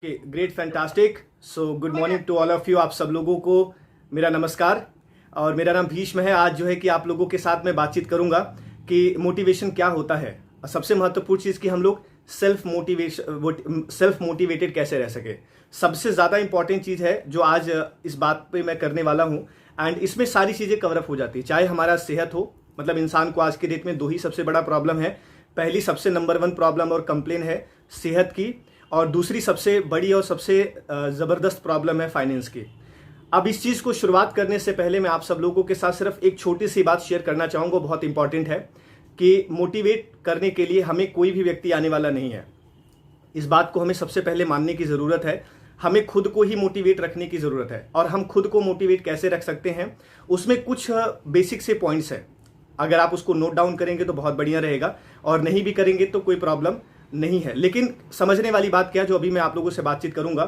Great fantastic. So good morning to all of you. आप सब लोगों को मेरा नमस्कार और मेरा नाम भीष्म है। आज जो है कि आप लोगों के साथ मैं बातचीत करूंगा कि मोटिवेशन क्या होता है और सबसे महत्वपूर्ण चीज़ कि हम लोग सेल्फ मोटिवेटेड कैसे रह सके। सबसे ज़्यादा इंपॉर्टेंट चीज़ है जो आज इस बात पे मैं करने वाला हूँ एंड इसमें सारी चीज़ें कवर अप हो जाती है। चाहे हमारा सेहत हो, मतलब इंसान को आज के डेट में दो ही सबसे बड़ा प्रॉब्लम है। पहली सबसे नंबर 1 प्रॉब्लम और कंप्लेन है सेहत की, और दूसरी सबसे बड़ी और सबसे ज़बरदस्त प्रॉब्लम है फाइनेंस की। अब इस चीज़ को शुरुआत करने से पहले मैं आप सब लोगों के साथ सिर्फ एक छोटी सी बात शेयर करना चाहूँगा, बहुत इंपॉर्टेंट है कि मोटिवेट करने के लिए हमें कोई भी व्यक्ति आने वाला नहीं है। इस बात को हमें सबसे पहले मानने की ज़रूरत है। हमें खुद को ही मोटिवेट रखने की ज़रूरत है। और हम खुद को मोटिवेट कैसे रख सकते हैं, उसमें कुछ बेसिक से पॉइंट्स हैं। अगर आप उसको नोट डाउन करेंगे तो बहुत बढ़िया रहेगा, और नहीं भी करेंगे तो कोई प्रॉब्लम नहीं है। लेकिन समझने वाली बात क्या, जो अभी मैं आप लोगों से बातचीत करूंगा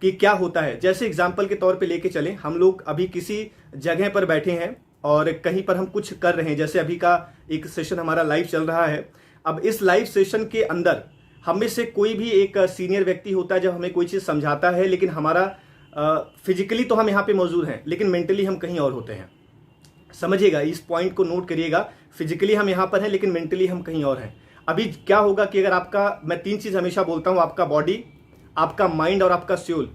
कि क्या होता है। जैसे एग्जाम्पल के तौर पे लेके चलें, हम लोग अभी किसी जगह पर बैठे हैं और कहीं पर हम कुछ कर रहे हैं। जैसे अभी का एक सेशन हमारा लाइव चल रहा है। अब इस लाइव सेशन के अंदर हम में से कोई भी एक सीनियर व्यक्ति होता है, जब हमें कोई चीज़ समझाता है, लेकिन हमारा फिजिकली तो हम यहाँ पे मौजूद हैं लेकिन मेंटली हम कहीं और होते हैं। समझिएगा, इस पॉइंट को नोट करिएगा। फिजिकली हम यहाँ पर हैं लेकिन मेंटली हम कहीं और हैं। अभी क्या होगा कि अगर आपका, मैं 3 चीज़ हमेशा बोलता हूँ, आपका बॉडी, आपका माइंड और आपका सोल,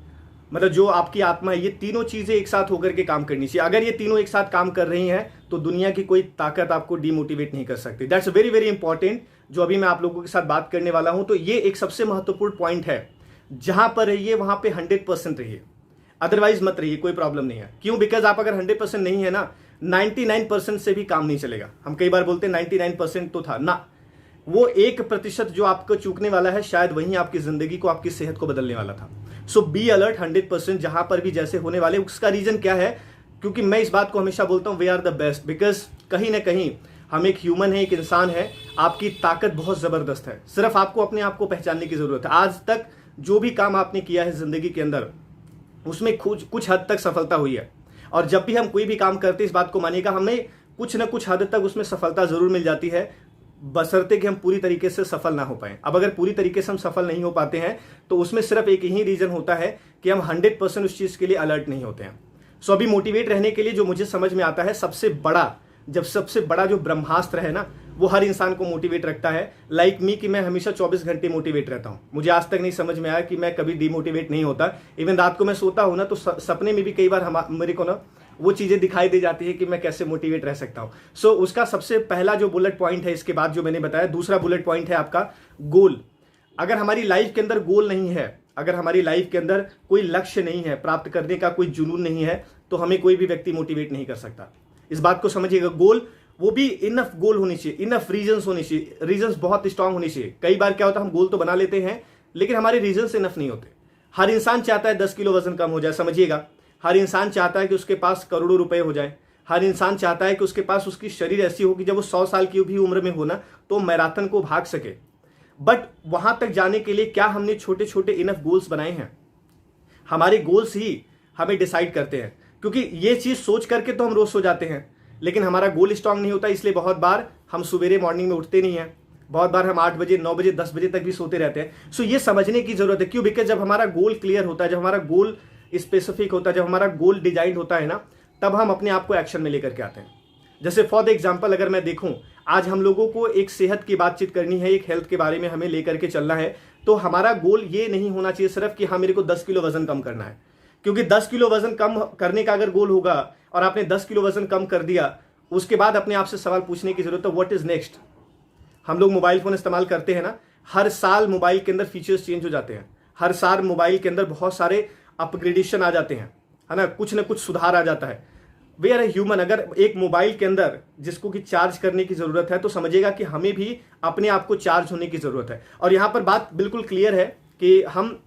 मतलब जो आपकी आत्मा है, ये तीनों चीज़ें एक साथ होकर के काम करनी चाहिए। अगर ये तीनों एक साथ काम कर रही हैं तो दुनिया की कोई ताकत आपको डिमोटिवेट नहीं कर सकती। दैट्स वेरी वेरी इंपॉर्टेंट, जो अभी मैं आप लोगों के साथ बात करने वाला हूँ। तो ये एक सबसे महत्वपूर्ण पॉइंट है। जहाँ पर रहिए वहाँ पे 100% रहिए, अदरवाइज मत रहिए, कोई प्रॉब्लम नहीं है। क्यों? बिकॉज आप अगर 100% नहीं है ना, 99% से भी काम नहीं चलेगा। हम कई बार बोलते हैं 99% तो था ना, वो 1% जो आपको चूकने वाला है, शायद वहीं आपकी जिंदगी को, आपकी सेहत को बदलने वाला था। सो बी अलर्ट 100%, जहां पर भी जैसे होने वाले। उसका रीजन क्या है? क्योंकि मैं इस बात को हमेशा बोलता हूं, we are the best. Because कहीं ना कहीं हम एक ह्यूमन है, एक इंसान है। आपकी ताकत बहुत जबरदस्त है। सिर्फ आपको अपने आप को पहचानने की जरूरत है। आज तक जो भी काम आपने किया है जिंदगी के अंदर, उसमें कुछ हद तक सफलता हुई है। और जब भी हम कोई भी काम करते हैं, इस बात को मानिएगा, हमें कुछ ना कुछ हद तक उसमें सफलता जरूर मिल जाती है, बशर्ते कि हम पूरी तरीके से सफल ना हो पाए। अब अगर पूरी तरीके से हम सफल नहीं हो पाते हैं तो उसमें सिर्फ एक ही रीजन होता है कि हम 100% उस चीज़ के लिए अलर्ट नहीं होते हैं। सो अभी मोटिवेट रहने के लिए जो मुझे समझ में आता है, सबसे बड़ा जो ब्रह्मास्त्र है ना, वो हर इंसान को मोटिवेट रखता है। लाइक मी, कि मैं हमेशा 24 घंटे मोटिवेट रहता हूँ। मुझे आज तक नहीं समझ में आया कि मैं कभी डिमोटिवेट नहीं होता। इवन रात को मैं सोता हूँ ना, तो सपने में भी कई बार मेरे को ना वो चीज़ें दिखाई दे जाती है कि मैं कैसे मोटिवेट रह सकता हूँ। सो उसका सबसे पहला जो बुलेट पॉइंट है, इसके बाद जो मैंने बताया, दूसरा बुलेट पॉइंट है आपका गोल। अगर हमारी लाइफ के अंदर गोल नहीं है, अगर हमारी लाइफ के अंदर कोई लक्ष्य नहीं है, प्राप्त करने का कोई जुनून नहीं है, तो हमें कोई भी व्यक्ति मोटिवेट नहीं कर सकता। इस बात को समझिएगा। गोल, वो भी इनफ गोल होनी चाहिए, इनफ रीजंस होनी चाहिए, रीजंस बहुत स्ट्रांग होनी चाहिए। कई बार क्या होता है, हम गोल तो बना लेते हैं लेकिन हमारे रीजंस इनफ नहीं होते। हर इंसान चाहता है 10 किलो वजन कम हो जाए, समझिएगा। हर इंसान चाहता है कि उसके पास करोड़ों रुपए हो जाए। हर इंसान चाहता है कि उसके पास उसकी शरीर ऐसी हो कि जब वो 100 साल की भी उम्र में हो ना, तो मैराथन को भाग सके। बट वहां तक जाने के लिए क्या हमने छोटे छोटे इनफ गोल्स बनाए हैं? हमारे गोल्स ही हमें डिसाइड करते हैं। क्योंकि ये चीज सोच करके तो हम रोज सो जाते हैं, लेकिन हमारा गोल स्ट्रांग नहीं होता। इसलिए बहुत बार हम सवेरे मॉर्निंग में उठते नहीं हैं। बहुत बार हम 8 बजे, 9 बजे, 10 बजे तक भी सोते रहते हैं। सो ये समझने की जरूरत है। क्यों? बिकॉज जब हमारा गोल क्लियर होता है, जब हमारा गोल स्पेसिफिक होता है, जब हमारा गोल डिजाइन होता है ना, तब हम अपने आप को एक्शन में लेकर के आते हैं। जैसे फॉर द एग्जांपल अगर मैं देखूं, आज हम लोगों को एक सेहत की बातचीत करनी है, एक हेल्थ के बारे में हमें लेकर के चलना है। तो हमारा गोल ये नहीं होना चाहिए सिर्फ कि हाँ मेरे को 10 किलो वजन कम करना है। क्योंकि 10 किलो वजन कम करने का अगर गोल होगा और आपने 10 किलो वजन कम कर दिया, उसके बाद अपने आप से सवाल पूछने की जरूरत है, व्हाट इज नेक्स्ट? हम लोग मोबाइल फोन इस्तेमाल करते हैं ना, हर साल मोबाइल के अंदर फीचर्स चेंज हो जाते हैं। हर साल मोबाइल के अंदर बहुत सारे अपग्रेडेशन आ जाते हैं, है ना कुछ सुधार आ जाता है। वे आर ह्यूमन। अगर एक मोबाइल के अंदर जिसको कि चार्ज करने की जरूरत है, तो समझिएगा कि हमें भी अपने आप को चार्ज होने की जरूरत है। और यहां पर बात बिल्कुल क्लियर है कि हम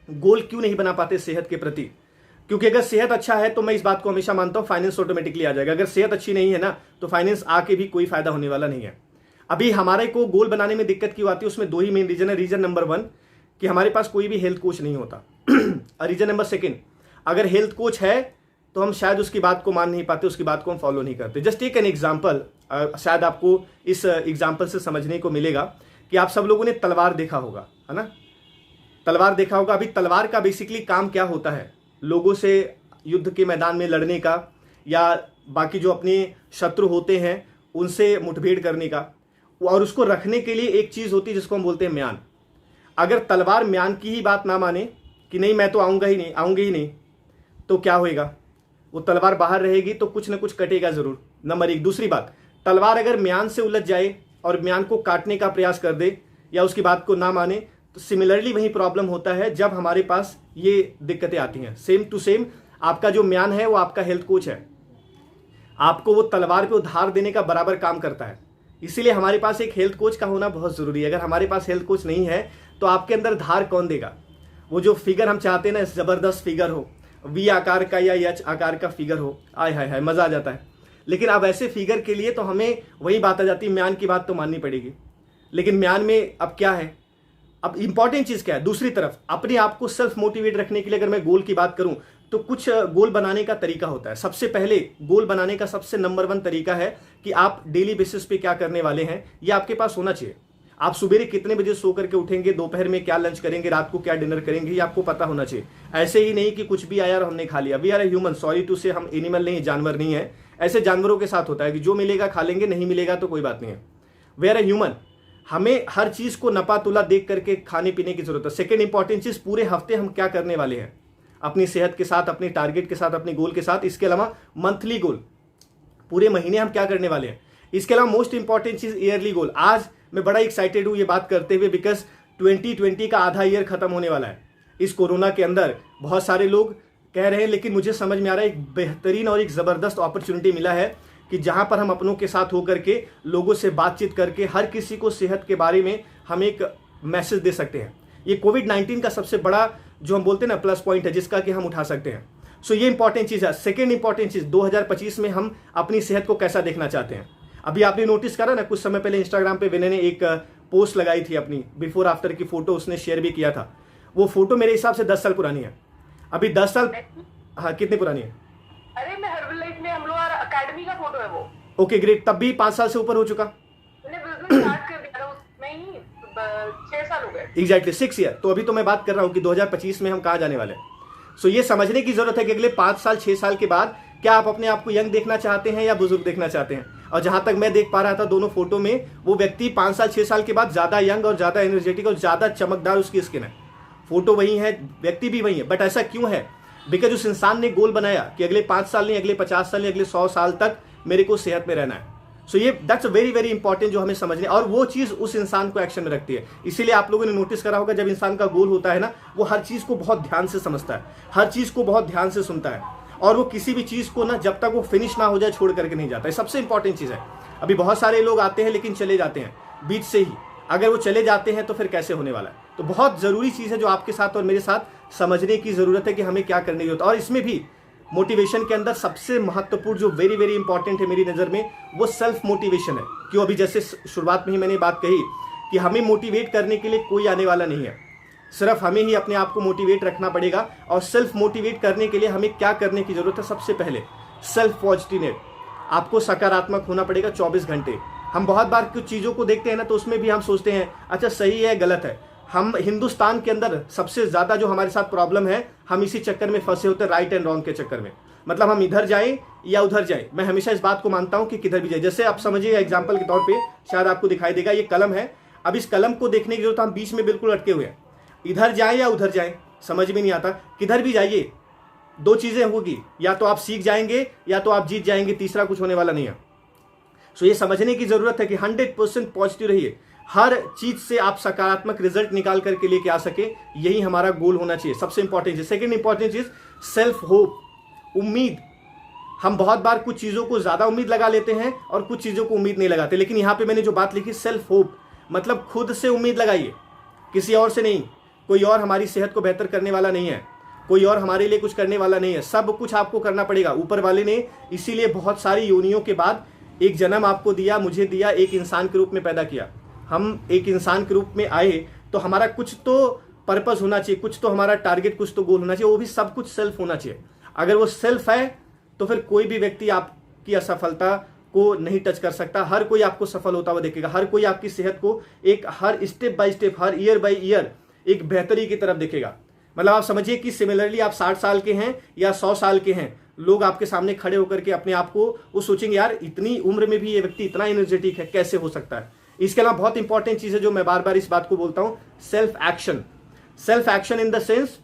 गोल क्यों नहीं बना पाते सेहत के प्रति। क्योंकि अगर सेहत अच्छा है तो मैं इस बात को हमेशा मानता हूं, फाइनेंस ऑटोमेटिकली आ जाएगा। अगर सेहत अच्छी नहीं है ना, तो फाइनेंस आके भी कोई फायदा होने वाला नहीं है। अभी हमारे को गोल बनाने में दिक्कत क्यों आती है, उसमें 2 ही मेन रीजन है। रीजन नंबर 1 कि हमारे पास कोई भी हेल्थ कोच नहीं होता। रीजन नंबर 2, अगर हेल्थ कोच है तो हम शायद उसकी बात को मान नहीं पाते, उसकी बात को हम फॉलो नहीं करते। जस्ट टेक एन एग्जाम्पल, शायद आपको इस एग्जाम्पल से समझने को मिलेगा कि आप सब लोगों ने तलवार देखा होगा, है ना। तलवार देखा होगा। अभी तलवार का बेसिकली काम क्या होता है, लोगों से युद्ध के मैदान में लड़ने का, या बाकी जो अपने शत्रु होते हैं उनसे मुठभेड़ करने का, और उसको रखने के लिए एक चीज होती है जिसको हम बोलते हैं म्यान। अगर तलवार म्यान की ही बात ना माने कि नहीं मैं तो आऊंगा ही नहीं, आऊंगी ही नहीं, तो क्या होएगा, वो तलवार बाहर रहेगी तो कुछ ना कुछ कटेगा जरूर, नंबर एक। दूसरी बात, तलवार अगर म्यान से उलझ जाए और म्यान को काटने का प्रयास कर दे या उसकी बात को ना माने, तो सिमिलरली वही प्रॉब्लम होता है जब हमारे पास ये दिक्कतें आती हैं। सेम टू सेम आपका जो म्यान है वो आपका हेल्थ कोच है, आपको वो तलवार पे उधार देने का बराबर काम करता है। इसीलिए हमारे पास एक हेल्थ कोच का होना बहुत जरूरी है। अगर हमारे पास हेल्थ कोच नहीं है तो आपके अंदर धार कौन देगा। वो जो फिगर हम चाहते हैं ना, जबरदस्त फिगर हो, वी आकार का या एच आकार का फिगर हो, आय हाय हाय मजा आ जाता है। लेकिन अब ऐसे फिगर के लिए तो हमें वही बात आ जाती है, म्यान की बात तो माननी पड़ेगी। लेकिन म्यान में अब क्या है, अब इंपॉर्टेंट चीज क्या है, दूसरी तरफ अपने आप को सेल्फ मोटिवेट रखने के लिए अगर मैं गोल की बात करूं तो कुछ गोल बनाने का तरीका होता है। सबसे पहले गोल बनाने का सबसे नंबर 1 तरीका है कि आप डेली बेसिस पे क्या करने वाले हैं, ये आपके पास होना चाहिए। आप सुबह कितने बजे सो करके उठेंगे, दोपहर में क्या लंच करेंगे, रात को क्या डिनर करेंगे, ये आपको पता होना चाहिए। ऐसे ही नहीं कि कुछ भी आया और हमने खा लिया। We are a human, sorry to say, हम एनिमल नहीं, जानवर नहीं है। ऐसे जानवरों के साथ होता है कि जो मिलेगा खा लेंगे, नहीं मिलेगा तो कोई बात नहीं है। वी आर ए ह्यूमन, हमें हर चीज को नपा तुला देख करके खाने पीने की जरूरत है। सेकेंड इंपॉर्टेंट चीज, पूरे हफ्ते हम क्या करने वाले हैं अपनी सेहत के साथ, अपने टारगेट के साथ, अपने गोल के साथ। इसके अलावा मंथली गोल, पूरे महीने हम क्या करने वाले हैं। इसके अलावा मोस्ट इंपॉर्टेंट चीज ईयरली गोल। आज मैं बड़ा एक्साइटेड हूं ये बात करते हुए, बिकॉज 2020 का आधा ईयर खत्म होने वाला है। इस कोरोना के अंदर बहुत सारे लोग कह रहे हैं, लेकिन मुझे समझ में आ रहा है एक बेहतरीन और एक जबरदस्त अपॉर्चुनिटी मिला है कि जहां पर हम अपनों के साथ होकर के, लोगों से बातचीत करके, हर किसी को सेहत के बारे में हम एक मैसेज दे सकते हैं। ये कोविड-19 का सबसे बड़ा जो हम बोलते हैं ना प्लस पॉइंट है, जिसका कि हम उठा सकते हैं। सो ये इंपॉर्टेंट चीज है। सेकेंड इंपॉर्टेंट चीज, 2025 में हम अपनी सेहत को कैसा देखना चाहते हैं। अभी आपने नोटिस करा ना, कुछ समय पहले इंस्टाग्राम पे विनय ने एक पोस्ट लगाई थी, अपनी बिफोर आफ्टर की फोटो उसने शेयर भी किया था। वो फोटो मेरे हिसाब से 10 साल पुरानी है। अभी 10 साल, हाँ कितनी पुरानी है? अरे मैं हर्बल लाइफ में हम लोग अकेडमी का फोटो है वो। ओके ग्रेट, तब भी 5 साल से ऊपर हो चुका। मैंने बिजनेस स्टार्ट कर दिया था उसमें ही 6 साल हो गए। Exactly 6 year. तो अभी तो मैं बात कर रहा हूँ कि 2025 में हम कहाँ जाने वाले हैं। सो ये समझने की जरूरत है कि अगले 5 साल 6 साल के बाद क्या आप अपने आप को यंग देखना चाहते हैं या बुजुर्ग देखना चाहते हैं। और जहां तक मैं देख पा रहा था दोनों फोटो में, वो व्यक्ति 5 साल 6 साल के बाद ज्यादा यंग और ज्यादा एनर्जेटिक और ज्यादा चमकदार उसकी स्किन है। फोटो वही है, व्यक्ति भी वही है, बट ऐसा क्यों है? बिकॉज उस इंसान ने गोल बनाया कि अगले 5 साल नहीं, अगले 50 साल नहीं, अगले 100 साल तक मेरे को सेहत में रहना है। सो ये दैट्स वेरी वेरी इंपॉर्टेंट जो हमें समझने, और वो चीज उस इंसान को एक्शन में रखती है। इसीलिए आप लोगों ने नोटिस करा होगा, जब इंसान का गोल होता है ना, वो हर चीज को बहुत ध्यान से समझता है, हर चीज को बहुत ध्यान से सुनता है, और वो किसी भी चीज को ना जब तक वो फिनिश ना हो जाए छोड़ करके नहीं जाता है। सबसे इंपॉर्टेंट चीज है। अभी बहुत सारे लोग आते हैं लेकिन चले जाते हैं बीच से ही। अगर वो चले जाते हैं तो फिर कैसे होने वाला है। तो बहुत जरूरी चीज है जो आपके साथ और मेरे साथ समझने की जरूरत है कि हमें क्या करने की जरूरत है। और इसमें भी मोटिवेशन के अंदर सबसे महत्वपूर्ण जो वेरी वेरी इंपॉर्टेंट है मेरी नजर में, वो सेल्फ मोटिवेशन है। क्यों? अभी जैसे शुरुआत में ही मैंने बात कही कि हमें मोटिवेट करने के लिए कोई आने वाला नहीं है, सिर्फ हमें ही अपने आप को मोटिवेट रखना पड़ेगा। और सेल्फ मोटिवेट करने के लिए हमें क्या करने की जरूरत है? सबसे पहले सेल्फ पॉजिटिवनेस, आपको सकारात्मक होना पड़ेगा 24 घंटे। हम बहुत बार कुछ चीज़ों को देखते हैं ना, तो उसमें भी हम सोचते हैं अच्छा सही है गलत है। हम हिंदुस्तान के अंदर सबसे ज़्यादा जो हमारे साथ प्रॉब्लम है, हम इसी चक्कर में फंसे होते हैं, राइट एंड रॉन्ग के चक्कर में। मतलब हम इधर जाएं या उधर जाएं। मैं हमेशा इस बात को मानता हूं कि किधर भी जाए। जैसे आप समझिएगा, एग्जाम्पल के तौर पे शायद आपको दिखाई देगा, ये कलम है। अब इस कलम को देखने की जरूरत, हम बीच में बिल्कुल अटके हुए हैं, इधर जाएं या उधर जाएं समझ में नहीं आता। किधर भी जाइए दो चीजें होगी, या तो आप सीख जाएंगे या तो आप जीत जाएंगे, तीसरा कुछ होने वाला नहीं है। सो ये समझने की जरूरत है कि 100% पॉजिटिव रहिए, हर चीज से आप सकारात्मक रिजल्ट निकाल करके लेके आ सके, यही हमारा गोल होना चाहिए। सबसे इंपॉर्टेंट चीज, सेकंड इंपॉर्टेंट चीज सेल्फ होप, उम्मीद। हम बहुत बार कुछ चीजों को ज्यादा उम्मीद लगा लेते हैं और कुछ चीजों को उम्मीद नहीं लगाते। लेकिन यहां पे मैंने जो बात लिखी सेल्फ होप, मतलब खुद से उम्मीद लगाइए, किसी और से नहीं। कोई और हमारी सेहत को बेहतर करने वाला नहीं है, कोई और हमारे लिए कुछ करने वाला नहीं है, सब कुछ आपको करना पड़ेगा। ऊपर वाले ने इसीलिए बहुत सारी योनियों के बाद एक जन्म आपको दिया, मुझे दिया, एक इंसान के रूप में पैदा किया। हम एक इंसान के रूप में आए तो हमारा कुछ तो पर्पस होना चाहिए, कुछ तो हमारा टारगेट, कुछ तो गोल होना चाहिए, वो भी सब कुछ सेल्फ होना चाहिए। अगर वो सेल्फ है तो फिर कोई भी व्यक्ति आपकी असफलता को नहीं टच कर सकता। हर कोई आपको सफल होता हुआ देखेगा, हर कोई आपकी सेहत को एक हर स्टेप बाय स्टेप, हर ईयर बाय ईयर एक बेहतरी की तरफ देखेगा। मतलब आप समझिए कि सिमिलरली आप 60 साल के हैं या 100 साल के हैं, लोग आपके सामने खड़े होकर के अपने आप को वो सोचेंगे यार इतनी उम्र में भी ये व्यक्ति इतना एनर्जेटिक है, कैसे हो सकता है। इसके अलावा बहुत इंपॉर्टेंट चीज है जो मैं बार बार इस बात को बोलता हूं, self action. Self action in the sense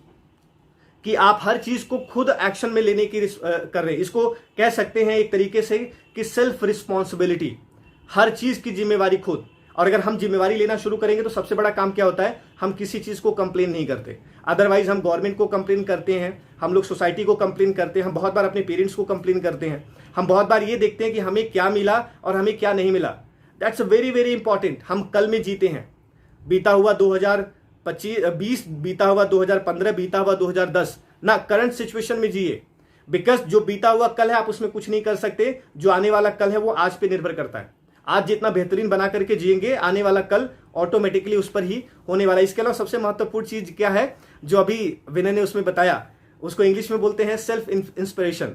कि आप हर चीज को खुद एक्शन में लेने की कर रहे हैं। इसको कह सकते हैं एक तरीके से कि सेल्फ रिस्पॉन्सिबिलिटी, हर चीज की जिम्मेवारी खुद। और अगर हम जिम्मेवारी लेना शुरू करेंगे तो सबसे बड़ा काम क्या होता है, हम किसी चीज को कंप्लेन नहीं करते। अदरवाइज हम गवर्नमेंट को कंप्लेन करते हैं, हम लोग सोसाइटी को कंप्लेन करते हैं, हम बहुत बार अपने पेरेंट्स को कंप्लेन करते हैं, हम बहुत बार ये देखते हैं कि हमें क्या मिला और हमें क्या नहीं मिला। That's very very important. हम कल में जीते हैं, बीता हुआ 2020, बीता हुआ 2015, बीता हुआ 2010 ना, करंट सिचुएशन में जिए। बिकॉज जो बीता हुआ कल है आप उसमें कुछ नहीं कर सकते, जो आने वाला कल है वो आज पे निर्भर करता है। आज जितना बेहतरीन बना करके जिएंगे, आने वाला कल ऑटोमेटिकली उस पर ही होने वाला है। इसके अलावा सबसे महत्वपूर्ण चीज क्या है जो अभी विनय ने उसमें बताया, उसको इंग्लिश में बोलते हैं सेल्फ इंस्पिरेशन।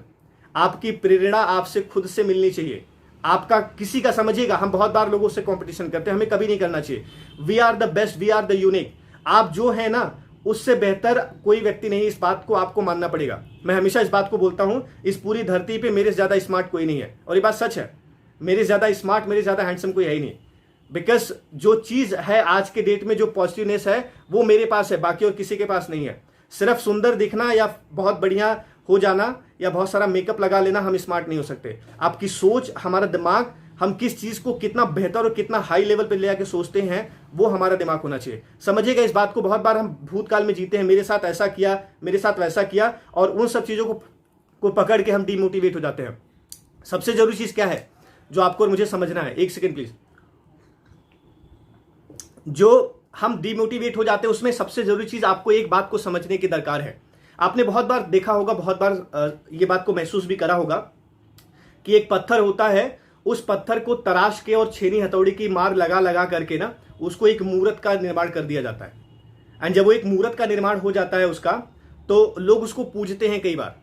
आपकी प्रेरणा आपसे खुद से मिलनी चाहिए। आपका किसी का समझिएगा, हम बहुत बार लोगों से कंपटीशन करते हैं, हमें कभी नहीं करना चाहिए। We are the best, we are the unique. आप जो है ना उससे बेहतर कोई व्यक्ति नहीं, इस बात को आपको मानना पड़ेगा। मैं हमेशा इस बात को बोलता हूं, इस पूरी धरती पे मेरे से ज्यादा स्मार्ट कोई नहीं है, और ये बात सच है। मेरे ज्यादा स्मार्ट, मेरे ज्यादा हैंडसम कोई है ही नहीं। बिकॉज जो चीज है आज के डेट में, जो पॉजिटिवनेस है वो मेरे पास है, बाकी और किसी के पास नहीं है। सिर्फ सुंदर दिखना या बहुत बढ़िया हो जाना या बहुत सारा मेकअप लगा लेना हम स्मार्ट नहीं हो सकते। आपकी सोच, हमारा दिमाग, हम किस चीज को कितना बेहतर और कितना हाई लेवल पे ले आके सोचते हैं वो हमारा दिमाग होना चाहिए। समझिएगा इस बात को, बहुत बार हम भूतकाल में जीते हैं, मेरे साथ ऐसा किया, मेरे साथ वैसा किया, और उन सब चीजों को पकड़ के हम डिमोटिवेट हो जाते हैं। सबसे जरूरी चीज क्या है जो आपको और मुझे समझना है, एक सेकेंड प्लीज। जो हम डिमोटिवेट हो जाते हैं उसमें सबसे जरूरी चीज आपको एक बात को समझने की दरकार है। आपने बहुत बार देखा होगा, बहुत बार ये बात को महसूस भी करा होगा कि एक पत्थर होता है, उस पत्थर को तराश के और छेनी हथौड़ी की मार लगा लगा करके ना उसको एक मूर्त का निर्माण कर दिया जाता है। एंड जब वो एक मूर्त का निर्माण हो जाता है उसका, तो लोग उसको पूजते हैं कई बार।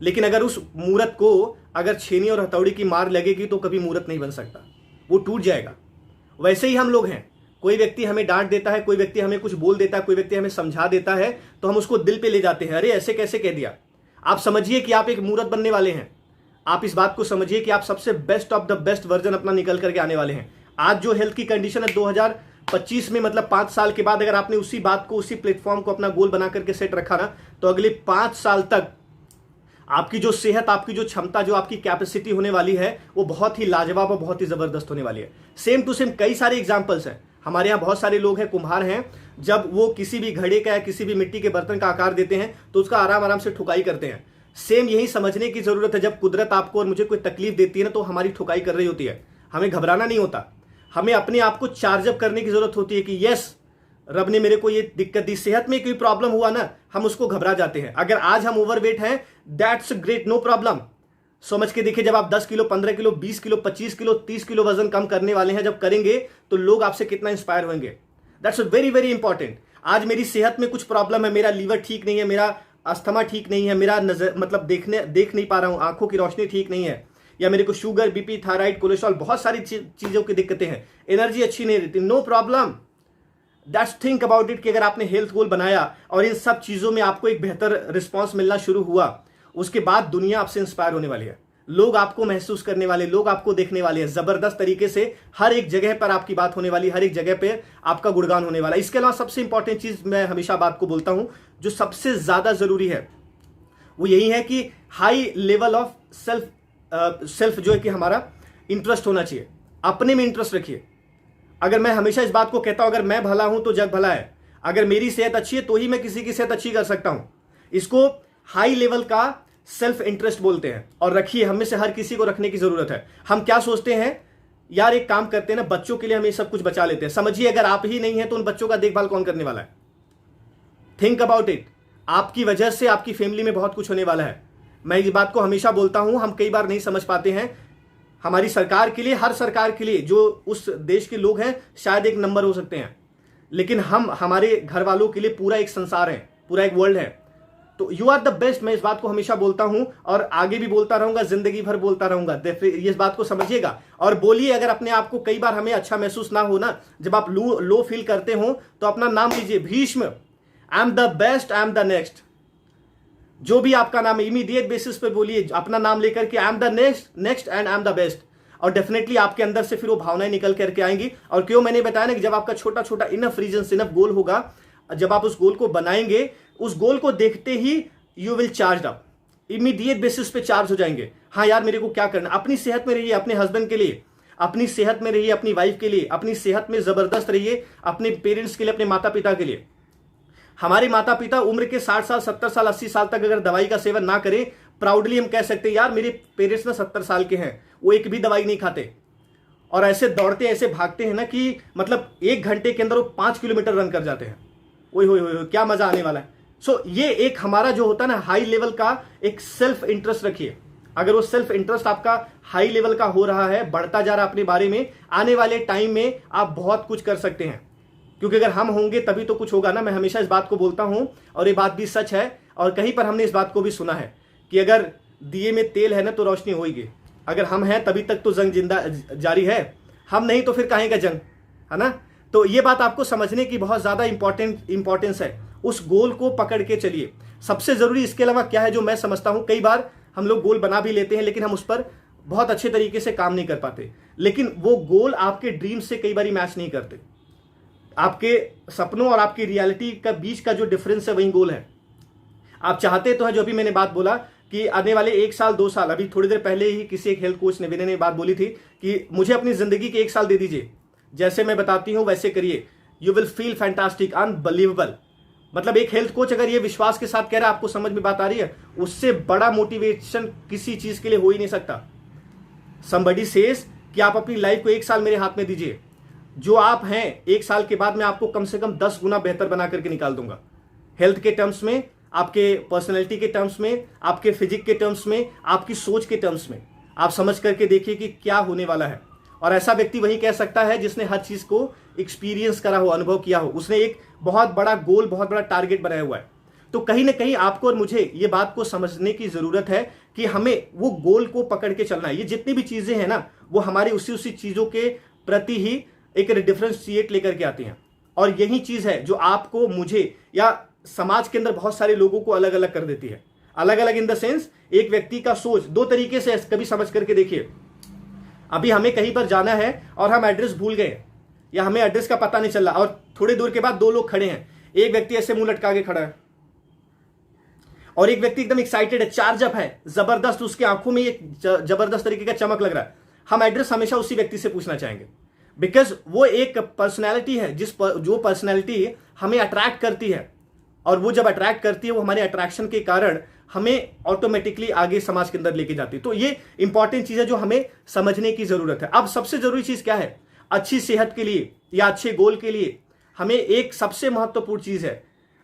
लेकिन अगर उस मूर्त को अगर छेनी और हथौड़ी की मार लगेगी तो कभी मूर्त नहीं बन सकता, वो टूट जाएगा। वैसे ही हम लोग हैं, कोई व्यक्ति हमें डांट देता है, कोई व्यक्ति हमें कुछ बोल देता है, कोई व्यक्ति हमें समझा देता है, तो हम उसको दिल पे ले जाते हैं, अरे ऐसे कैसे कह दिया। आप समझिए कि आप एक मूर्त बनने वाले हैं। आप इस बात को समझिए कि आप सबसे best of the best version अपना निकल करके आने वाले हैं। आज जो हेल्थ की कंडीशन है 2025 में, मतलब 5 साल के बाद अगर आपने उसी बात को, उसी प्लेटफॉर्म को अपना गोल बना करके सेट रखा ना, तो अगले 5 साल तक आपकी जो सेहत, आपकी जो क्षमता, जो आपकी कैपेसिटी होने वाली है वो बहुत ही लाजवाब और बहुत ही जबरदस्त होने वाली है। सेम टू सेम कई सारे एग्जांपल्स हैं। हमारे यहाँ बहुत सारे लोग हैं, कुम्हार हैं, जब वो किसी भी घड़े का या किसी भी मिट्टी के बर्तन का आकार देते हैं तो उसका आराम आराम से ठुकाई करते हैं। सेम यही समझने की जरूरत है, जब कुदरत आपको और मुझे कोई तकलीफ देती है ना तो हमारी ठुकाई कर रही होती है, हमें घबराना नहीं होता। हमें अपने आप को चार्जअप करने की जरूरत होती है कि यस, रब ने मेरे को ये दिक्कत दी, सेहत में कोई प्रॉब्लम हुआ ना, हम उसको घबरा जाते हैं। अगर आज हम ओवरवेट हैं, दैट्स ग्रेट, नो प्रॉब्लम। समझ के देखिए, जब आप 10 kilo, 15 kilo, 20 kilo, 25 kilo, 30 kilo वजन कम करने वाले हैं, जब करेंगे तो लोग आपसे कितना इंस्पायर होंगे। That's very very important. आज मेरी सेहत में कुछ प्रॉब्लम है, मेरा लीवर ठीक नहीं है, मेरा अस्थमा ठीक नहीं है, मेरा नजर मतलब देख नहीं पा रहा हूं, आंखों की रोशनी ठीक नहीं है, या मेरे को शुगर, बीपी, थायराइड, कोलेस्ट्रॉल, बहुत सारी चीजों की दिक्कतें हैं, एनर्जी अच्छी नहीं रहती, no problem. That's think about it कि अगर आपने हेल्थ गोल बनाया और इन सब चीजों में आपको एक बेहतर रिस्पॉन्स मिलना शुरू हुआ, उसके बाद दुनिया आपसे इंस्पायर होने वाली है। लोग आपको महसूस करने वाले, लोग आपको देखने वाले हैं जबरदस्त तरीके से। हर एक जगह पर आपकी बात होने वाली, हर एक जगह पे आपका गुणगान होने वाला। इसके अलावा सबसे इंपॉर्टेंट चीज, मैं हमेशा बात को बोलता हूं, जो सबसे ज्यादा जरूरी है वो यही है कि हाई लेवल ऑफ सेल्फ जो है कि हमारा इंटरेस्ट होना चाहिए। अपने में इंटरेस्ट रखिए। अगर मैं हमेशा इस बात को कहता हूं, अगर मैं भला हूं तो जग भला है, अगर मेरी सेहत अच्छी है तो ही मैं किसी की सेहत अच्छी कर सकता हूं। इसको हाई लेवल का सेल्फ इंटरेस्ट बोलते हैं, और रखिए, हम में से हर किसी को रखने की जरूरत है। हम क्या सोचते हैं यार, एक काम करते हैं ना, बच्चों के लिए हम ये सब कुछ बचा लेते हैं। समझिए, अगर आप ही नहीं है तो उन बच्चों का देखभाल कौन करने वाला है? Think about it. आपकी वजह से आपकी फैमिली में बहुत कुछ होने वाला है। मैं इस बात को हमेशा बोलता हूं, हम कई बार नहीं समझ पाते हैं। हमारी सरकार के लिए, हर सरकार के लिए, जो उस देश के लोग हैं शायद एक नंबर हो सकते हैं, लेकिन हम, हमारे घर वालों के लिए पूरा एक संसार है, पूरा एक वर्ल्ड है। तो यू आर द बेस्ट, मैं इस बात को हमेशा बोलता हूं और आगे भी बोलता रहूंगा, जिंदगी भर बोलता रहूंगा। इस बात को समझिएगा और बोलिए। अगर अपने आप को कई बार हमें अच्छा महसूस ना हो ना, जब आप लो फील करते हो तो अपना नाम लीजिए, Bhishma, I am the best, I am the next. जो भी आपका नाम है इमीडिएट बेसिस पे बोलिए अपना नाम लेकर के, I am the next and I am the best. और डेफिनेटली आपके अंदर से फिर वो भावनाएं निकल करके आएंगी। और क्यों मैंने बताया ना कि जब आपका छोटा छोटा इनफ रीजन, इनफ गोल होगा, जब आप उस गोल को बनाएंगे, उस गोल को देखते ही you will charge up, immediate basis पे चार्ज हो जाएंगे। हाँ यार मेरे को क्या करना, अपनी सेहत में रहिए, अपने हस्बैंड के लिए अपनी सेहत में रहिए, अपनी वाइफ के लिए अपनी सेहत में जबरदस्त रहिए, अपने पेरेंट्स के लिए, अपने माता पिता के लिए। हमारे माता पिता उम्र के 60 साल 70 साल 80 साल तक अगर दवाई का सेवन ना करें, प्राउडली हम कह सकते हैं यार मेरे पेरेंट्स ना 70 साल के हैं, वो एक भी दवाई नहीं खाते और ऐसे दौड़ते ऐसे भागते हैं ना कि मतलब 1 घंटे के अंदर वो 5 किलोमीटर रन कर जाते हैं। ओए होए होए, क्या मजा आने वाला है। सो ये एक हमारा जो होता है ना हाई लेवल का एक सेल्फ इंटरेस्ट रखिए। अगर वो सेल्फ इंटरेस्ट आपका हाई लेवल का हो रहा है, बढ़ता जा रहा है अपने बारे में, आने वाले टाइम में आप बहुत कुछ कर सकते हैं। क्योंकि अगर हम होंगे तभी तो कुछ होगा ना। मैं हमेशा इस बात को बोलता हूं और ये बात भी सच है। और कहीं पर हमने इस बात को भी सुना है कि अगर दिए में तेल है ना तो रोशनी होगी। अगर हम हैं तभी तक तो जंग जिंदा जारी है, हम नहीं तो फिर काहे का जंग, है ना। तो ये बात आपको समझने की बहुत ज्यादा इंपॉर्टेंस है। उस गोल को पकड़ के चलिए। सबसे जरूरी इसके अलावा क्या है जो मैं समझता हूं, कई बार हम लोग गोल बना भी लेते हैं लेकिन हम उस पर बहुत अच्छे तरीके से काम नहीं कर पाते। लेकिन वो गोल आपके ड्रीम से कई बार मैच नहीं करते। आपके सपनों और आपकी रियलिटी का बीच का जो डिफरेंस है वही गोल है। आप चाहते तो है, जो अभी मैंने बात बोला कि आने वाले 1 साल 2 साल, अभी थोड़ी देर पहले ही किसी एक हेल्थ कोच ने विनय ने बात बोली थी कि मुझे अपनी जिंदगी के 1 साल दे दीजिए, जैसे मैं बताती हूं वैसे करिए, you will feel fantastic, unbelievable. मतलब एक हेल्थ कोच अगर ये विश्वास के साथ कह रहा है, आपको समझ में बात आ रही है, उससे बड़ा मोटिवेशन किसी चीज के लिए हो ही नहीं सकता। समबडी सेज कि आप अपनी लाइफ को 1 साल मेरे हाथ में दीजिए, जो आप हैं 1 साल के बाद मैं आपको कम से कम 10 गुना बेहतर बना करके निकाल दूंगा। हेल्थ के टर्म्स में, आपके पर्सनैलिटी के टर्म्स में, आपके फिजिक के टर्म्स में, आपकी सोच के टर्म्स में। आप समझ करके देखिए कि क्या होने वाला है। और ऐसा व्यक्ति वही कह सकता है जिसने हर चीज को एक्सपीरियंस करा हो, अनुभव किया हो, उसने एक बहुत बड़ा गोल, बहुत बड़ा टारगेट बनाया हुआ है। तो कहीं ना कहीं आपको और मुझे ये बात को समझने की जरूरत है कि हमें वो गोल को पकड़ के चलना है। ये जितनी भी चीजें हैं ना, वो हमारी उसी चीजों के प्रति ही एक डिफरेंशिएट लेकर के आती हैं। और यही चीज है जो आपको, मुझे या समाज के अंदर बहुत सारे लोगों को अलग अलग कर देती है। अलग अलग इन द सेंस, एक व्यक्ति का सोच 2 तरीके से, कभी समझ करके देखिए। अभी हमें कहीं पर जाना है और हम एड्रेस भूल गए या हमें एड्रेस का पता नहीं चला और थोड़ी दूर के बाद 2 लोग खड़े हैं। एक व्यक्ति ऐसे मुंह लटका के खड़ा है और एक व्यक्ति एकदम एक्साइटेड है, चार्ज अप है, जबरदस्त, उसकी आंखों में एक जबरदस्त तरीके का चमक लग रहा है। हम एड्रेस हमेशा उसी व्यक्ति से पूछना चाहेंगे, बिकॉज वो एक पर्सनैलिटी है जो पर्सनैलिटी हमें अट्रैक्ट करती है। और वो जब अट्रैक्ट करती है, वो हमारे अट्रैक्शन के कारण हमें ऑटोमेटिकली आगे समाज के अंदर लेके जाती है। तो ये इंपॉर्टेंट चीज है जो हमें समझने की जरूरत है। अब सबसे जरूरी चीज क्या है, अच्छी सेहत के लिए या अच्छे गोल के लिए हमें एक सबसे महत्वपूर्ण चीज है,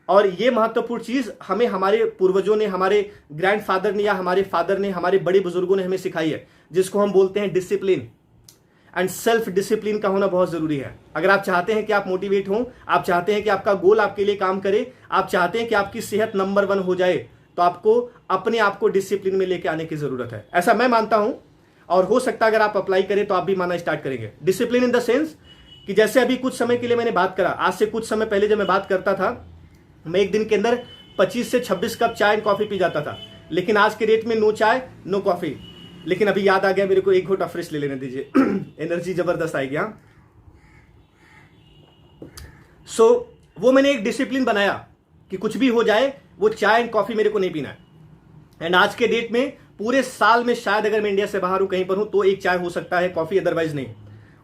और ये महत्वपूर्ण चीज हमें हमारे पूर्वजों ने, हमारे ग्रैंडफादर ने या हमारे फादर ने, हमारे बड़े बुजुर्गों ने हमें सिखाई है, जिसको हम बोलते हैं डिसिप्लिन। एंड सेल्फ डिसिप्लिन का होना बहुत जरूरी है। अगर आप चाहते हैं कि आप मोटिवेट हों, आप चाहते हैं कि आपका गोल आपके लिए काम करे, आप चाहते हैं कि आपकी सेहत नंबर 1 हो जाए, तो आपको अपने आप को डिसिप्लिन में लेके आने की जरूरत है। ऐसा मैं मानता हूं, और हो सकता है अगर आप अप्लाई करें तो आप भी मानना स्टार्ट करेंगे। डिसिप्लिन इन द सेंस कि जैसे अभी कुछ समय के लिए मैंने बात करा, आज से कुछ समय पहले जब मैं बात करता था, मैं एक दिन के अंदर 25 से 26 कप चाय एंड कॉफी पी जाता था। लेकिन आज के डेट में नो चाय नो कॉफी। लेकिन अभी याद आ गया मेरे को, एक घोटा फ्रेश ले लेने दीजिए, एनर्जी जबरदस्त आएगी। हाँ, सो वो मैंने एक डिसिप्लिन बनाया कि कुछ भी हो जाए, वो चाय एंड कॉफी मेरे को नहीं पीना है। एंड आज के डेट में पूरे साल में शायद अगर मैं इंडिया से बाहर हूं, कहीं पर हूं, तो एक चाय हो सकता है, कॉफी अदरवाइज नहीं।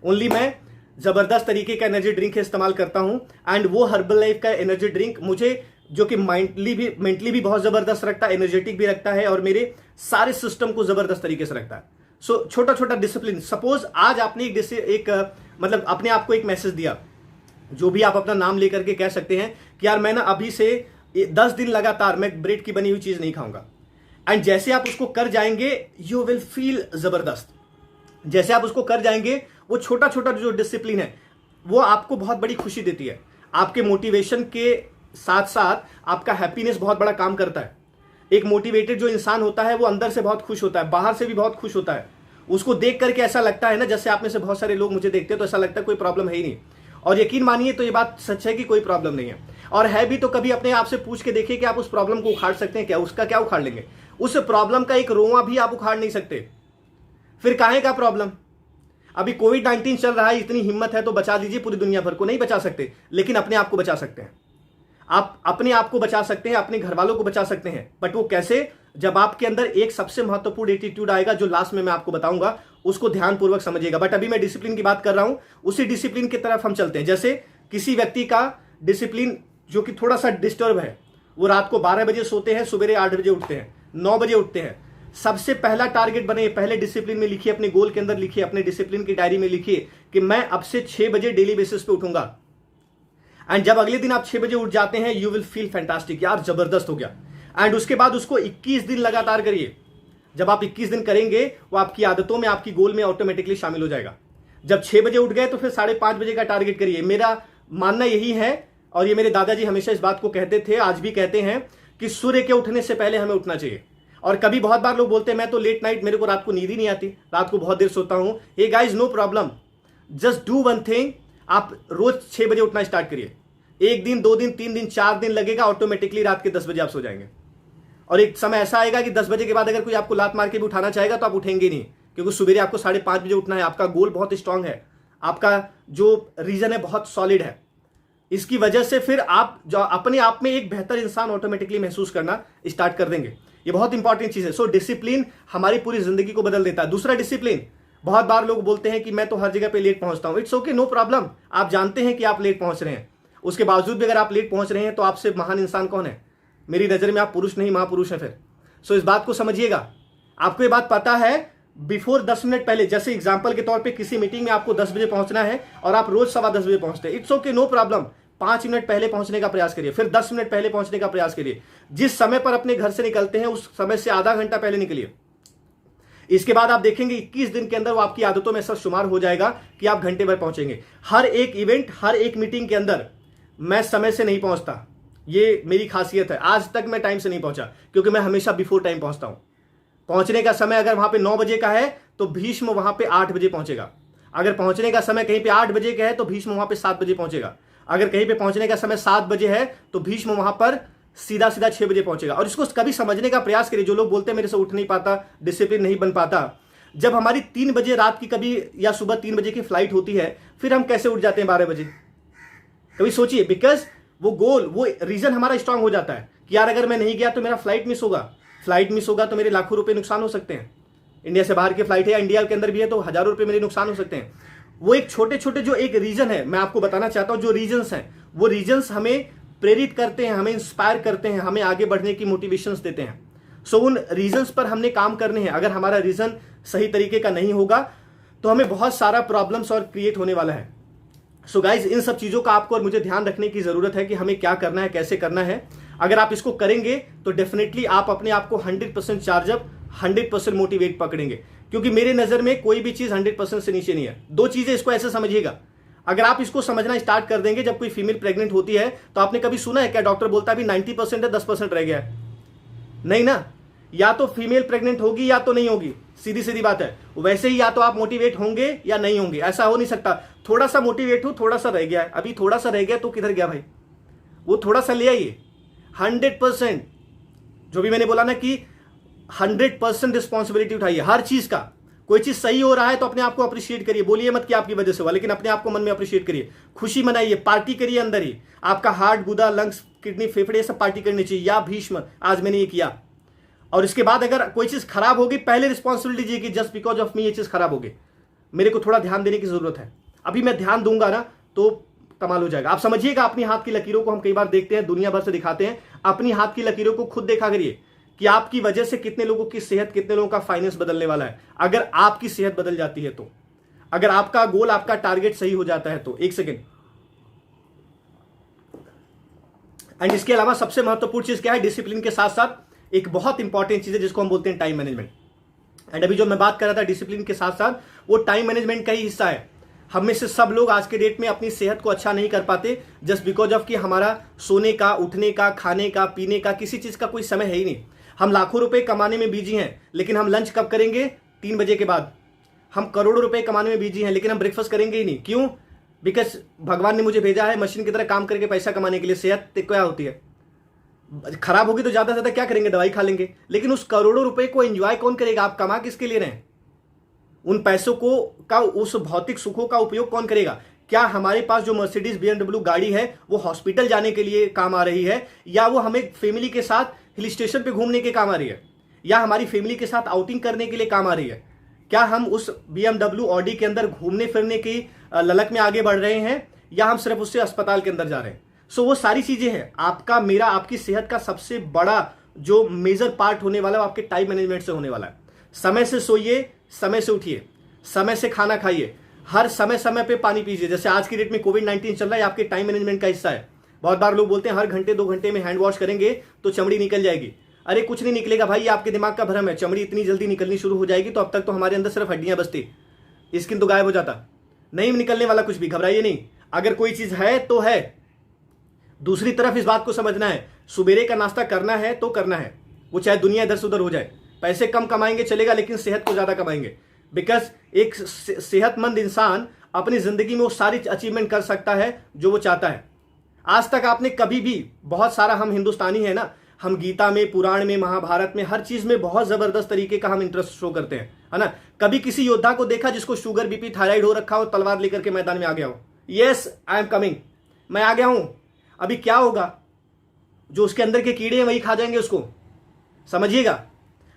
ओनली मैं जबरदस्त तरीके का एनर्जी ड्रिंक इस्तेमाल करता हूं। एंड वो हर्बल लाइफ का एनर्जी ड्रिंक मुझे, जो कि मेंटली भी बहुत जबरदस्त रखता है, एनर्जेटिक भी रखता है और मेरे सारे सिस्टम को जबरदस्त तरीके से रखता है। सो छोटा छोटा डिसिप्लिन। सपोज आज आपने एक मतलब अपने आप को एक मैसेज दिया, जो भी आप अपना नाम लेकर के कह सकते हैं कि यार मैं ना अभी से 10 दिन लगातार मैं ब्रेड की बनी हुई चीज नहीं खाऊंगा। एंड जैसे आप उसको कर जाएंगे, यू विल फील जबरदस्त। जैसे आप उसको कर जाएंगे, वो छोटा छोटा जो डिसिप्लिन है वो आपको बहुत बड़ी खुशी देती है। आपके मोटिवेशन के साथ साथ आपका हैप्पीनेस बहुत बड़ा काम करता है। एक मोटिवेटेड जो इंसान होता है वो अंदर से बहुत खुश होता है, बाहर से भी बहुत खुश होता है। उसको देख करके ऐसा लगता है ना, जैसे आप में से बहुत सारे लोग मुझे देखते हैं तो ऐसा लगता है कोई प्रॉब्लम है ही नहीं। और यकीन मानिए तो ये बात सच है कि कोई प्रॉब्लम नहीं है, और है भी तो कभी अपने आप से पूछ के देखिए कि आप उस प्रॉब्लम को उखाड़ सकते हैं क्या? उसका क्या उखाड़ लेंगे? उस प्रॉब्लम का एक रोआ भी आप उखाड़ नहीं सकते, फिर काहे का प्रॉब्लम? अभी कोविड-19 चल रहा है, इतनी हिम्मत है तो बचा दीजिए पूरी दुनिया भर को। नहीं बचा सकते, लेकिन अपने आप को बचा सकते हैं। आप अपने आप को बचा सकते हैं, अपने घर वालों को बचा सकते हैं, बट वो कैसे? जब आपके अंदर एक सबसे महत्वपूर्ण एटीट्यूड आएगा जो लास्ट में मैं आपको बताऊंगा, उसको ध्यानपूर्वक समझिएगा। बट अभी मैं डिसिप्लिन की बात कर रहा हूं, उसी डिसिप्लिन की तरफ हम चलते हैं। जैसे किसी व्यक्ति का डिसिप्लिन जो कि थोड़ा सा डिस्टर्ब है, वो रात को 12 बजे सोते हैं, सुबह 8 बजे उठते हैं, 9 बजे उठते हैं। सबसे पहला टारगेट बने, पहले डिसिप्लिन में लिखिए, अपने गोल के अंदर लिखिए, अपने डिसिप्लिन की डायरी में लिखिए कि मैं अब से 6 बजे डेली बेसिस पे उठूंगा। एंड जब अगले दिन आप 6 बजे उठ जाते हैं, यू विल फील फैंटास्टिक, यार जबरदस्त हो गया। एंड उसके बाद उसको 21 दिन लगातार करिए। जब आप 21 दिन करेंगे, वो आपकी आदतों में, आपकी गोल में ऑटोमेटिकली शामिल हो जाएगा। जब 6 बजे उठ गए तो फिर 5:30 बजे का टारगेट करिए। मेरा मानना यही है, और ये मेरे दादाजी हमेशा इस बात को कहते थे, आज भी कहते हैं, कि सूर्य के उठने से पहले हमें उठना चाहिए। और कभी बहुत बार लोग बोलते हैं मैं तो लेट नाइट, मेरे को रात को नींद ही नहीं आती, रात को बहुत देर सोता हूं। Hey guys, no problem, just do one thing, आप रोज 6 बजे उठना स्टार्ट करिए। 1 दिन, 2 दिन, 3 दिन, 4 दिन लगेगा, ऑटोमेटिकली रात के 10 बजे आप सो जाएंगे। और एक समय ऐसा आएगा कि 10 बजे के बाद अगर कोई आपको लात मार के भी उठाना चाहेगा तो आप उठेंगे नहीं, क्योंकि सुबह आपको 5:30 बजे उठना है। आपका गोल बहुत स्ट्रांग है, आपका जो रीजन है बहुत सॉलिड है। इसकी वजह से फिर आप जो अपने आप में एक बेहतर इंसान ऑटोमेटिकली महसूस करना स्टार्ट कर देंगे। ये बहुत इंपॉर्टेंट चीज है। सो डिसिप्लिन हमारी पूरी जिंदगी को बदल देता है। दूसरा डिसिप्लिन, बहुत बार लोग बोलते हैं कि मैं तो हर जगह पे लेट पहुंचता हूं। It's okay, no problem. आप जानते हैं कि आप लेट पहुंच रहे हैं, उसके बावजूद भी अगर आप लेट पहुंच रहे हैं तो आपसे महान इंसान कौन है? मेरी नजर में आप पुरुष नहीं महापुरुष हैं फिर। सो इस बात को समझिएगा। आपको ये बात पता है, बिफोर 10 मिनट पहले, जैसे एग्जाम्पल के तौर पे किसी मीटिंग में आपको 10 बजे पहुंचना है और आप रोज 10:15 बजे पहुंचते हैं, it's okay, no problem. 5 minute पहले पहुंचने का प्रयास करिए, फिर 10 मिनट पहले पहुंचने का प्रयास करिए। जिस समय पर अपने घर से निकलते हैं उस समय से आधा घंटा पहले निकलिए। इसके बाद आप देखेंगे 21 दिन के अंदर वो आपकी आदतों में ऐसा शुमार हो जाएगा कि आप घंटे भर पहुंचेंगे। हर एक इवेंट, हर एक मीटिंग के अंदर मैं समय से नहीं पहुंचता, ये मेरी खासियत है। आज तक मैं टाइम से नहीं पहुंचा, क्योंकि मैं हमेशा बिफोर टाइम पहुंचता हूं। पहुंचने का समय अगर वहां पे 9 बजे का है तो भीष्म वहां पे 8 बजे पहुंचेगा। अगर पहुंचने का समय कहीं पे 8 बजे का है तो भीष्म वहां पे 7 बजे पहुंचेगा। अगर कहीं पे पहुंचने का समय 7 बजे है तो भीष्म वहां पर सीधा 6 बजे पहुंचेगा। और इसको कभी समझने का प्रयास करिए। जो लोग बोलते हैं मेरे से उठ नहीं पाता, डिसिप्लिन नहीं बन पाता, जब हमारी 3 बजे रात की कभी या सुबह 3 बजे की फ्लाइट होती है, फिर हम कैसे उठ जाते हैं 12 बजे? कभी सोचिए। बिकॉज वो गोल, वो रीजन हमारा स्ट्रांग हो जाता है कि यार अगर मैं नहीं गया तो मेरा फ्लाइट मिस होगा, फ्लाइट मिस होगा तो मेरे लाखों रुपए नुकसान हो सकते हैं। इंडिया से बाहर की फ्लाइट है या इंडिया के अंदर भी है तो हजारों रुपए मेरे नुकसान हो सकते हैं। वो एक छोटे छोटे जो एक रीजन है, मैं आपको बताना चाहता हूं, जो रीजन्स हैं वो रीजन्स हमें प्रेरित करते हैं, हमें इंस्पायर करते हैं, हमें आगे बढ़ने की मोटिवेशंस देते हैं। सो उन रीजन्स पर हमने काम करने हैं। अगर हमारा रीजन सही तरीके का नहीं होगा तो हमें बहुत सारा प्रॉब्लम्स और क्रिएट होने वाला है। सो गाइज, इन सब चीजों का आपको और मुझे ध्यान रखने की जरूरत है कि हमें क्या करना है, कैसे करना है। अगर आप इसको करेंगे तो डेफिनेटली आप अपने आप को 100% चार्जअप, 100% मोटिवेट पकड़ेंगे। क्योंकि मेरे नजर में कोई भी चीज 100% से नीचे नहीं है। 2 चीजें इसको ऐसे समझिएगा। अगर आप इसको समझना स्टार्ट कर देंगे, जब कोई फीमेल प्रेग्नेंट होती है तो आपने कभी सुना है क्या डॉक्टर बोलता है अभी 90% है, 10% रह गया है? नहीं ना। या तो फीमेल प्रेग्नेंट होगी या तो नहीं होगी, सीधी सीधी बात है। वैसे ही या तो आप मोटिवेट होंगे या नहीं होंगे, ऐसा हो नहीं सकता थोड़ा सा मोटिवेट हो, थोड़ा सा रह गया है। अभी थोड़ा सा रह गया तो किधर गया भाई? वो थोड़ा सा ले आइए। 100%, जो भी मैंने बोला ना कि 100% रिस्पॉन्सिबिलिटी उठाइए हर चीज का। कोई चीज सही हो रहा है तो अपने आप को अप्रिशिएट करिए। बोलिए मत कि आपकी वजह से हुआ, लेकिन अपने आप को मन में अप्रिशिएट करिए, खुशी मनाइए, पार्टी करिए अंदर ही। आपका हार्ट, गुदा, लंग्स, किडनी, फेफड़े सब पार्टी करनी चाहिए। या भीष्म, आज मैंने ये किया। और इसके बाद अगर कोई चीज खराब होगी, पहले रिस्पॉन्सिबिलिटी लीजिए कि जस्ट बिकॉज ऑफ मी ये चीज खराब होगी, मेरे को थोड़ा ध्यान देने की जरूरत है। अभी मैं ध्यान दूंगा ना तो कमाल हो जाएगा। आप समझिएगा, अपनी हाथ की लकीरों को हम कई बार देखते हैं, दुनिया भर से दिखाते हैं। अपनी हाथ की लकीरों को खुद देखा करिए कि आपकी वजह से कितने लोगों की सेहत, कितने लोगों का फाइनेंस बदलने वाला है। अगर आपकी सेहत बदल जाती है तो, अगर आपका गोल, आपका टारगेट सही हो जाता है तो। एक सेकेंड। एंड इसके अलावा सबसे महत्वपूर्ण चीज क्या है? डिसिप्लिन के साथ साथ एक बहुत इंपॉर्टेंट चीज है जिसको हम बोलते हैं टाइम मैनेजमेंट। एंड अभी जो मैं बात कर रहा था डिसिप्लिन के साथ साथ, वो टाइम मैनेजमेंट का ही हिस्सा है। हम में से सब लोग आज के डेट में अपनी सेहत को अच्छा नहीं कर पाते जस्ट बिकॉज ऑफ कि हमारा सोने का, उठने का, खाने का, पीने का, किसी चीज का कोई समय है ही नहीं। हम लाखों रुपए कमाने में बिजी हैं, लेकिन हम लंच कब करेंगे? 3 बजे के बाद। हम करोड़ों रुपए कमाने में बिजी हैं, लेकिन हम ब्रेकफास्ट करेंगे ही नहीं। क्यों? बिकॉज भगवान ने मुझे भेजा है मशीन की तरह काम करके पैसा कमाने के लिए। सेहत क्या होती है? खराब होगी तो ज्यादा से ज्यादा क्या करेंगे? दवाई खा लेंगे। लेकिन उस करोड़ों रुपए को एंजॉय कौन करेगा? आप कमा किसके लिए रहे हैं? उन पैसों को का, उस भौतिक सुखों का उपयोग कौन करेगा? क्या हमारे पास जो मर्सिडीज BMW गाड़ी है वो हॉस्पिटल जाने के लिए काम आ रही है, या वो हमें फैमिली के साथ हिल स्टेशन पे घूमने के काम आ रही है, या हमारी फैमिली के साथ आउटिंग करने के लिए काम आ रही है? क्या हम उस BMW ऑडी के अंदर घूमने फिरने की ललक में आगे बढ़ रहे हैं, या हम सिर्फ उससे अस्पताल के अंदर जा रहे हैं? सो वो सारी चीजें हैं। आपका, मेरा, आपकी सेहत का सबसे बड़ा जो मेजर पार्ट होने वाला है वो आपके टाइम मैनेजमेंट से होने वाला है। समय से सोइए, समय से उठिए, समय से खाना खाइए, हर समय समय पे पानी पीजिए। जैसे आज की डेट में कोविड-19 चल रहा है, आपके टाइम मैनेजमेंट का हिस्सा है। बहुत बार लोग बोलते हैं हर घंटे 2 घंटे में हैंड वॉश करेंगे तो चमड़ी निकल जाएगी। अरे कुछ नहीं निकलेगा भाई, ये आपके दिमाग का भ्रम है। चमड़ी इतनी जल्दी निकलनी शुरू हो जाएगी तो अब तक तो हमारे अंदर सिर्फ हड्डियां बचती, स्किन तो गायब हो जाता। नहीं निकलने वाला कुछ भी, घबराइए नहीं। अगर कोई चीज है तो है। दूसरी तरफ इस बात को समझना है, सुबेरे का नाश्ता करना है तो करना है, वो चाहे दुनिया इधर से उधर हो जाए। पैसे कम कमाएंगे चलेगा, लेकिन सेहत को ज्यादा कमाएंगे। बिकॉज एक सेहतमंद इंसान अपनी जिंदगी में वो सारी अचीवमेंट कर सकता है जो वो चाहता है। आज तक आपने कभी भी, बहुत सारा हम हिंदुस्तानी है ना, हम गीता में, पुराण में, महाभारत में, हर चीज में बहुत जबरदस्त तरीके का हम इंटरेस्ट शो करते हैं, है ना। कभी किसी योद्धा को देखा जिसको शुगर, बीपी, थायराइड हो रखा हो, तलवार लेकर के मैदान में आ गया हो? यस, आई एम कमिंग, मैं आ गया हूं। अभी क्या होगा? जो उसके अंदर के कीड़े हैं वही खा जाएंगे उसको, समझिएगा।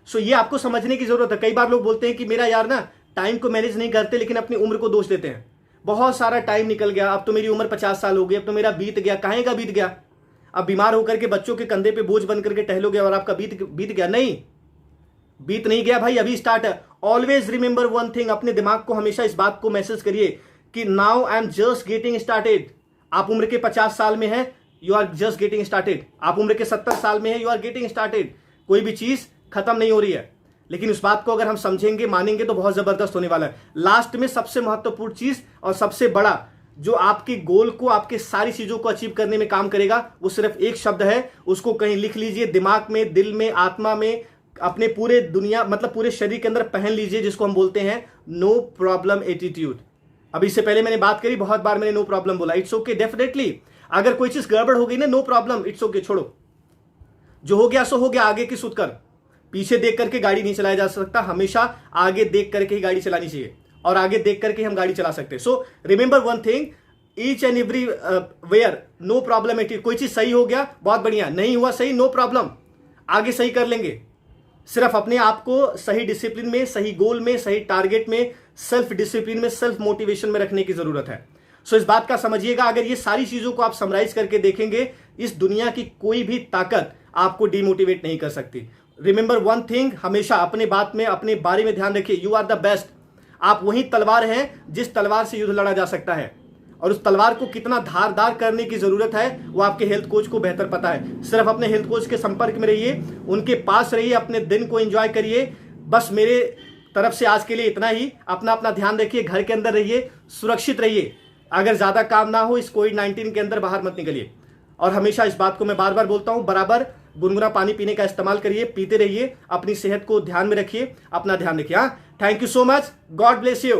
सो ये आपको समझने की जरूरत है। कई बार लोग बोलते हैं कि मेरा यार ना टाइम को मैनेज नहीं करते, लेकिन अपनी उम्र को दोष देते हैं। बहुत सारा टाइम निकल गया, अब तो मेरी उम्र 50 साल हो गई, अब तो मेरा बीत गया। काहे का बीत गया? अब बीमार होकर के बच्चों के कंधे पे बोझ बन करके टहलोगे और आपका बीत गया? नहीं, बीत नहीं गया भाई, अभी स्टार्ट है। ऑलवेज रिमेंबर वन थिंग, अपने दिमाग को हमेशा इस बात को मैसेज करिए कि now I am just getting started. आप उम्र के 50 साल में है, you are just getting started. आप उम्र के 70 साल में है, यू आर गेटिंग स्टार्टेड। कोई भी चीज खत्म नहीं हो रही है, लेकिन उस बात को अगर हम समझेंगे, मानेंगे तो बहुत जबरदस्त होने वाला है। लास्ट में सबसे महत्वपूर्ण चीज और सबसे बड़ा जो आपके गोल को, आपके सारी चीजों को अचीव करने में काम करेगा, वो सिर्फ एक शब्द है। उसको कहीं लिख लीजिए, दिमाग में, दिल में, आत्मा में, अपने पूरे दुनिया, मतलब पूरे शरीर के अंदर पहन लीजिए, जिसको हम बोलते हैं नो प्रॉब्लम एटीट्यूड। अभी इससे पहले मैंने बात करी, बहुत बार मैंने नो प्रॉब्लम बोला। It's okay, definitely. अगर कोई चीज गड़बड़ हो गई ना, नो प्रॉब्लम, इट्स ओके, छोड़ो। जो हो गया सो हो गया, आगे की सुध कर। पीछे देख करके गाड़ी नहीं चलाया जा सकता, हमेशा आगे देख करके ही गाड़ी चलानी चाहिए, और आगे देख करके हम गाड़ी चला सकते हैं। So remember one thing, each and every where, no problem attitude. कोई चीज सही हो गया, बहुत बढ़िया, नहीं हुआ सही, नो प्रॉब्लम, आगे सही कर लेंगे। सिर्फ अपने आप को सही डिसिप्लिन में, सही गोल में, सही टारगेट में, सेल्फ डिसिप्लिन में, सेल्फ मोटिवेशन में रखने की जरूरत है। सो इस बात का समझिएगा। अगर ये सारी चीजों को आप समराइज करके देखेंगे, इस दुनिया की कोई भी ताकत आपको डिमोटिवेट नहीं कर सकती। रिमेंबर वन थिंग, हमेशा अपने बात में, अपने बारे में ध्यान रखिए, यू आर द बेस्ट। आप वही तलवार हैं जिस तलवार से युद्ध लड़ा जा सकता है, और उस तलवार को कितना धारदार करने की जरूरत है वो आपके हेल्थ कोच को बेहतर पता है। सिर्फ अपने हेल्थ कोच के संपर्क में रहिए, उनके पास रहिए, अपने दिन को एंजॉय करिए। बस मेरे तरफ से आज के लिए इतना ही। अपना अपना ध्यान रखिए, घर के अंदर रहिए, सुरक्षित रहिए। अगर ज्यादा काम ना हो, इस कोविड-19 के अंदर बाहर मत निकलिए। और हमेशा इस बात को मैं बार बार बोलता हूं, बराबर गुनगुना पानी पीने का इस्तेमाल करिए, पीते रहिए, अपनी सेहत को ध्यान में रखिए, अपना ध्यान रखिए। हाँ, thank you so much, God bless you.